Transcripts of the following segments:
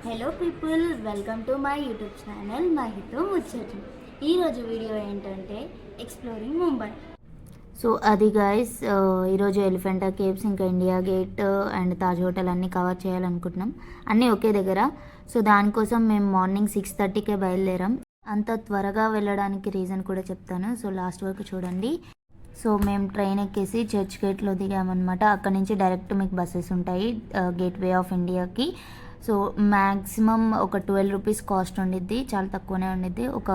Hello people, welcome to my YouTube channel మహితో ముచ్చట్లు. ఈరోజు వీడియో ఏంటంటే ఎక్స్ప్లోరింగ్ ముంబై. సో అది గైస్, ఈరోజు ఎలిఫెంటా కేవ్స్, ఇంకా India Gate and Taj hotel అన్నీ కవర్ చేయాలనుకుంటున్నాం, అన్నీ ఒకే దగ్గర. సో దానికోసం మేము మార్నింగ్ 6:30కే బయలుదేరాం. అంత త్వరగా వెళ్ళడానికి రీజన్ కూడా చెప్తాను, సో లాస్ట్ వరకు చూడండి. సో మేము ట్రైన్ ఎక్కేసి చర్చ్ గేట్లో దిగామన్నమాట. అక్కడ నుంచి డైరెక్ట్ మీకు బస్సెస్ ఉంటాయి గేట్వే ఆఫ్ ఇండియాకి. సో మ్యాక్సిమం ఒక 12 రూపీస్ కాస్ట్ ఉండిద్ది, చాలా తక్కువనే ఉండిద్ది. ఒక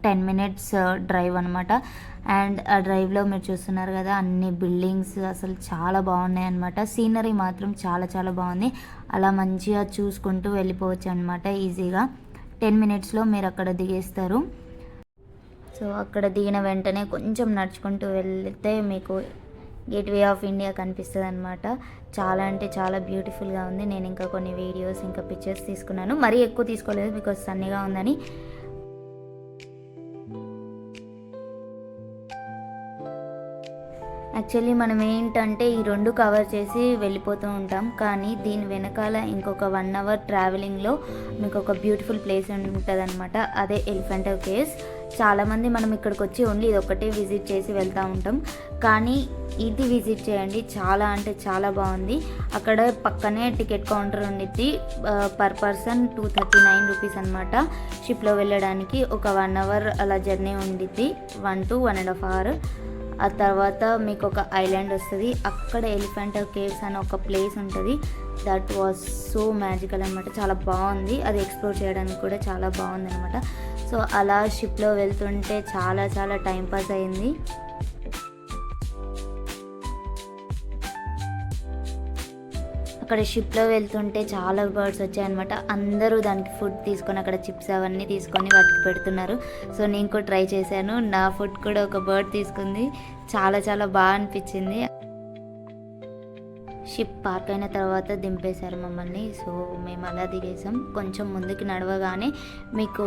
10 మినిట్స్ డ్రైవ్ అనమాట. అండ్ ఆ డ్రైవ్లో మీరు చూస్తున్నారు కదా, అన్ని బిల్డింగ్స్ అసలు చాలా బాగున్నాయి అనమాట. సీనరీ మాత్రం చాలా చాలా బాగుంది. అలా మంచిగా చూసుకుంటూ వెళ్ళిపోవచ్చు అనమాట ఈజీగా. 10 మినిట్స్లో మీరు అక్కడ దిగేస్తారు. సో అక్కడ దిగిన వెంటనే కొంచెం నడుచుకుంటూ వెళ్తే మీకు గేట్వే ఆఫ్ ఇండియా కనిపిస్తుంది అనమాట. చాలా అంటే చాలా బ్యూటిఫుల్గా ఉంది. నేను ఇంకా కొన్ని వీడియోస్ ఇంకా పిక్చర్స్ తీసుకున్నాను, మరీ ఎక్కువ తీసుకోలేదు బికాజ్ సన్నీగా ఉందని. యాక్చువల్లీ మనం ఏంటంటే ఈ రెండు కవర్ చేసి వెళ్ళిపోతూ ఉంటాం, కానీ దీని వెనకాల ఇంకొక 1 అవర్ ట్రావెలింగ్లో మీకు ఒక బ్యూటిఫుల్ ప్లేస్ ఉంటుంది అనమాట. అదే ఎలిఫెంటా కేవ్స్. చాలామంది మనం ఇక్కడికి వచ్చి ఓన్లీ ఇది ఒక్కటే విజిట్ చేసి వెళ్తూ ఉంటాం, కానీ ఇది విజిట్ చేయండి, చాలా అంటే చాలా బాగుంది. అక్కడ పక్కనే టికెట్ కౌంటర్ ఉండిద్ది. పర్ పర్సన్ 239 రూపీస్ అనమాట. షిప్లో వెళ్ళడానికి ఒక 1 అవర్ అలా జర్నీ ఉండిద్ది, 1 to 1.5 hours. ఆ తర్వాత మీకు ఒక ఐలాండ్ వస్తుంది, అక్కడ ఎలిఫెంటా కేవ్స్ అని ఒక ప్లేస్ ఉంటుంది. దట్ వాజ్ సో మ్యాజికల్ అనమాట, చాలా బాగుంది. అది ఎక్స్ప్లోర్ చేయడానికి కూడా చాలా బాగుంది అనమాట. సో అలా షిప్లో వెళ్తుంటే చాలా చాలా టైం పాస్ అయింది. అక్కడ షిప్లో వెళ్తుంటే చాలా బర్డ్స్ వచ్చాయన్నమాట. అందరూ దానికి ఫుడ్ తీసుకొని అక్కడ చిప్స్ అవన్నీ తీసుకొని వాటికి పెడుతున్నారు. సో నేను కూడా ట్రై చేశాను, నా ఫుడ్ కూడా ఒక బర్డ్ తీసుకుంది. చాలా చాలా బాగా అనిపించింది. షిప్ పార్క్ అయిన తర్వాత దింపేశారు మమ్మల్ని. సో మేము అలా దిగేసాం. కొంచెం ముందుకు నడవగానే మీకు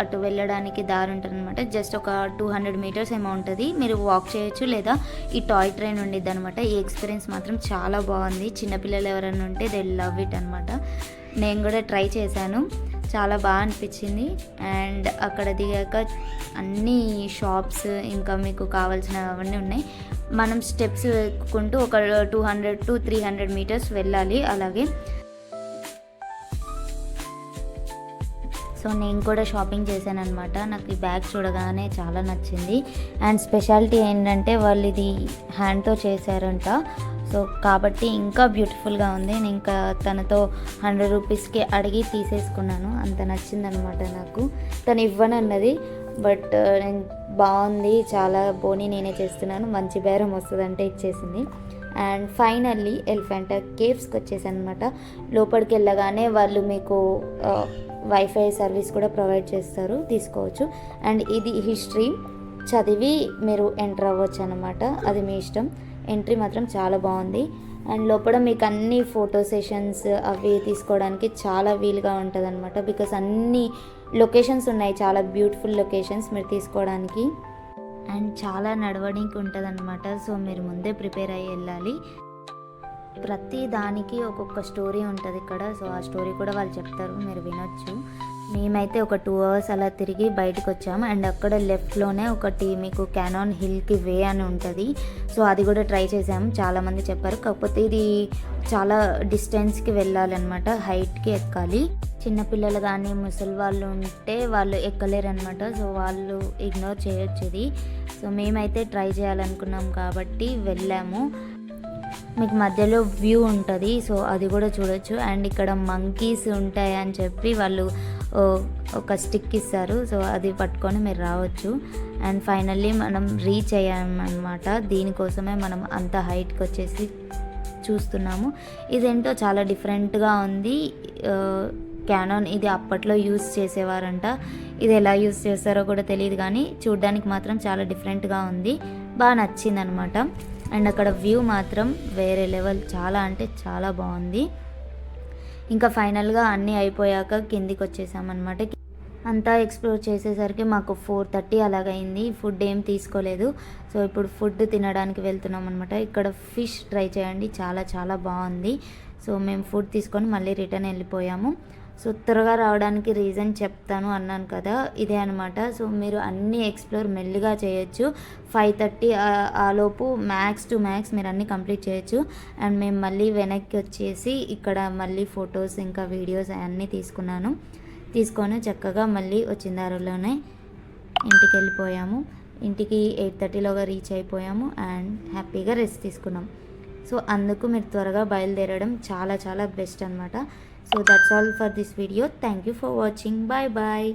అటు వెళ్ళడానికి దారి ఉంటుంది అనమాట. జస్ట్ ఒక 200 మీటర్స్ ఏమో ఉంటుంది. మీరు వాక్ చేయొచ్చు, లేదా ఈ టాయ్ ట్రైన్ ఉండిద్ది అనమాట. ఈ ఎక్స్పీరియన్స్ మాత్రం చాలా బాగుంది. చిన్నపిల్లలు ఎవరైనా ఉంటే దే లవ్ ఇట్ అనమాట. నేను కూడా ట్రై చేశాను, చాలా బాగా అనిపించింది. అండ్ అక్కడ దిగాక అన్ని షాప్స్, ఇంకా మీకు కావాల్సినవన్నీ ఉన్నాయి. మనం స్టెప్స్ ఎక్కుకుంటూ ఒక 200 to 300 మీటర్స్ వెళ్ళాలి అలాగే. సో నేను కూడా షాపింగ్ చేశాను అనమాట. నాకు ఈ బ్యాగ్ చూడగానే చాలా నచ్చింది. అండ్ స్పెషాలిటీ ఏంటంటే వాళ్ళు ఇది హ్యాండ్తో చేశారంట. సో కాబట్టి ఇంకా బ్యూటిఫుల్గా ఉంది. నేను ఇంకా తనతో 100 రూపీస్కి అడిగి తీసేసుకున్నాను, అంత నచ్చిందనమాట నాకు. తను ఇవ్వనన్నది, బట్ నేను బాగుంది, చాలా బోని నేనే చేస్తున్నాను, మంచి బేరం వస్తుందంటే ఇచ్చేసింది. అండ్ ఫైనల్లీ ఎలిఫెంటా కేవ్స్కి వచ్చేసాను అనమాట. లోపలికి వెళ్ళగానే వాళ్ళు మీకు వైఫై సర్వీస్ కూడా ప్రొవైడ్ చేస్తారు, తీసుకోవచ్చు. అండ్ ఇది హిస్టరీ చదివి మీరు ఎంటర్ అవ్వచ్చు అనమాట, అది మీ ఇష్టం. ఎంట్రీ మాత్రం చాలా బాగుంది. అండ్ లోపల మీకు అన్ని ఫోటో సెషన్స్ అవి తీసుకోవడానికి చాలా వీలుగా ఉంటుంది అనమాట. బికాస్ అన్ని లొకేషన్స్ ఉన్నాయి, చాలా బ్యూటిఫుల్ లొకేషన్స్ మీరు తీసుకోవడానికి. అండ్ చాలా నడవడానికి ఉంటుంది అనమాట. సో మీరు ముందే ప్రిపేర్ అయ్యి వెళ్ళాలి. ప్రతి దానికి ఒక్కొక్క స్టోరీ ఉంటుంది ఇక్కడ. సో ఆ స్టోరీ కూడా వాళ్ళు చెప్తారు, మీరు వినొచ్చు. మేమైతే ఒక 2 hours అలా తిరిగి బయటకు వచ్చాము. అండ్ అక్కడ లెఫ్ట్లోనే ఒకటి మీకు క్యానాన్ హిల్కి వే అని ఉంటుంది. సో అది కూడా ట్రై చేసాము, చాలామంది చెప్పారు. కాకపోతే ఇది చాలా డిస్టెన్స్కి వెళ్ళాలన్నమాట, హైట్కి ఎక్కాలి. చిన్నపిల్లలు కానీ ముసలి వాళ్ళు ఉంటే వాళ్ళు ఎక్కలేరు అనమాట. సో వాళ్ళు ఇగ్నోర్ చేయొచ్చు ఇది. సో మేమైతే ట్రై చేయాలనుకున్నాం కాబట్టి వెళ్ళాము. మీకు మధ్యలో వ్యూ ఉంటుంది, సో అది కూడా చూడొచ్చు. అండ్ ఇక్కడ మంకీస్ ఉంటాయి అని చెప్పి వాళ్ళు ఒక స్టిక్ ఇస్తారు, సో అది పట్టుకొని మీరు రావచ్చు. అండ్ ఫైనల్లీ మనం రీచ్ అయ్యామన్నమాట. దీనికోసమే మనం అంత హైట్కి వచ్చేసి చూస్తున్నాము. ఇదేంటో చాలా డిఫరెంట్గా ఉంది. క్యానాన్ ఇది అప్పట్లో యూస్ చేసేవారంట. ఇది ఎలా యూస్ చేస్తారో కూడా తెలియదు, కానీ చూడ్డానికి మాత్రం చాలా డిఫరెంట్గా ఉంది, బాగా నచ్చింది అనమాట. అండ్ అక్కడ వ్యూ మాత్రం వేరే లెవెల్, చాలా అంటే చాలా బాగుంది. ఇంకా ఫైనల్గా అన్నీ అయిపోయాక కిందికి వచ్చేసామన్నమాట. అంతా ఎక్స్ప్లోర్ చేసేసరికి మాకు 4:30 అలాగైంది. ఫుడ్ ఏం తీసుకోలేదు. సో ఇప్పుడు ఫుడ్ తినడానికి వెళ్తున్నాం అనమాట. ఇక్కడ ఫిష్ ట్రై చేయండి, చాలా చాలా బాగుంది. సో మేము ఫుడ్ తీసుకొని మళ్ళీ రిటర్న్ వెళ్ళిపోయాము. సో త్వరగా రావడానికి రీజన్ చెప్తాను అన్నాను కదా, ఇదే అనమాట. సో మీరు అన్నీ ఎక్స్ప్లోర్ మెల్లిగా చేయొచ్చు. 5:30 ఆ లోపు మ్యాక్స్ టు మ్యాక్స్ మీరు అన్నీ కంప్లీట్ చేయొచ్చు. అండ్ మేము మళ్ళీ వెనక్కి వచ్చేసి ఇక్కడ మళ్ళీ ఫొటోస్ ఇంకా వీడియోస్ అన్నీ తీసుకొని చక్కగా మళ్ళీ వచ్చిన దారిలోనే ఇంటికి వెళ్ళిపోయాము. ఇంటికి 8:30లోగా రీచ్ అయిపోయాము అండ్ హ్యాపీగా రెస్ట్ తీసుకున్నాం. సో అందుకు మీరు త్వరగా బయలుదేరడం చాలా చాలా బెస్ట్ అనమాట. So that's all for this video. Thank you for watching. Bye bye.